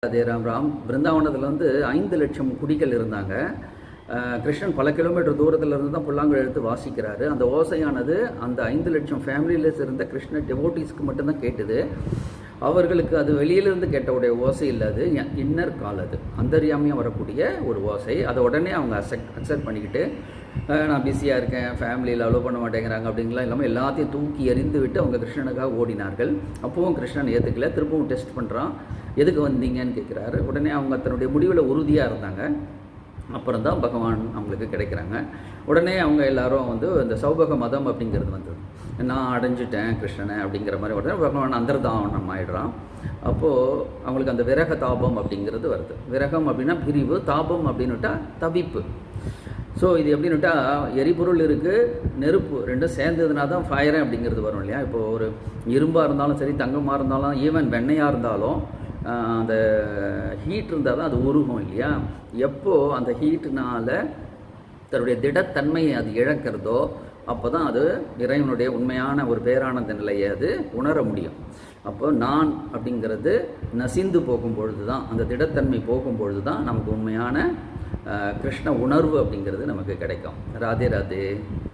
அதே ராம் பிருந்தாவனத்தில் வந்து 5 லட்சம் குடிகள் இருந்தாங்க. கிருஷ்ணன் பல கிலோமீட்டர் தூரத்தில் இருந்து தான் புல்லாங்குழல் எடுத்து வாசிக்கிறாரு. அந்த ஓசையானது அந்த 5 லட்சம் ஃபேமிலியில் இருந்த கிருஷ்ண டெவோட்டிஸ்க்கு மட்டும்தான் கேட்டுது. அவர்களுக்கு அது வெளியிலிருந்து கேட்டவுடைய ஓசை இல்லை, அது இன்னர் கால், அது அந்தரியாமையாக வரக்கூடிய ஒரு ஓசை. அதை உடனே அவங்க அக்செப்ட் பண்ணிக்கிட்டு, நான் பிஸியாக இருக்கேன், ஃபேமிலியில் அலோவ் பண்ண மாட்டேங்கிறாங்க அப்படிங்கலாம் இல்லாமல் எல்லாத்தையும் தூக்கி எறிந்து விட்டு அவங்க கிருஷ்ணனுக்காக ஓடினார்கள். அப்போவும் கிருஷ்ணன் ஏற்றுக்கல. திரும்பவும் டெஸ்ட் பண்ணுறான். எதுக்கு வந்தீங்கன்னு கேட்குறாரு. உடனே அவங்க தன்னுடைய முடிவில் உறுதியாக இருந்தாங்க. அப்புறம் தான் பகவான் அவங்களுக்கு கிடைக்கிறாங்க. உடனே அவங்க எல்லாரும் வந்து இந்த சௌபக மதம் அப்படிங்கிறது வந்தது. நான் அடைஞ்சிட்டேன் கிருஷ்ணனை அப்படிங்கிற மாதிரி உடனே பகவான் அந்தர்தானம் ஆகிடுறான். அப்போது அவங்களுக்கு அந்த விரக தாபம் அப்படிங்கிறது வருது. விரகம் அப்படின்னா பிரிவு, தாபம் அப்படின்னுட்டா தவிப்பு. ஸோ இது எப்படின்னுட்டா எரிபொருள் இருக்குது, நெருப்பு ரெண்டும் சேர்ந்ததுனா தான் ஃபயர் அப்படிங்கிறது வரும் இல்லையா. இப்போது ஒரு இரும்பாக இருந்தாலும் சரி, தங்கமாக இருந்தாலும், ஈவன் வெண்ணையாக இருந்தாலும் அந்த ஹீட் இருந்தால் தான் அது உருகும் இல்லையா. எப்போது அந்த ஹீட்டுனால் தன்னுடைய திடத்தன்மையை அது இழக்கிறதோ அப்போ தான் அது இறைவனுடைய உண்மையான ஒரு பேரானந்த நிலையை அது உணர முடியும். அப்போ நான் அப்படிங்கிறது நசிந்து போகும்பொழுது தான், அந்த திடத்தன்மை போகும்பொழுது தான் நமக்கு உண்மையான கிருஷ்ண உணர்வு அப்படிங்கிறது நமக்கு கிடைக்கும். ராதே ராதே.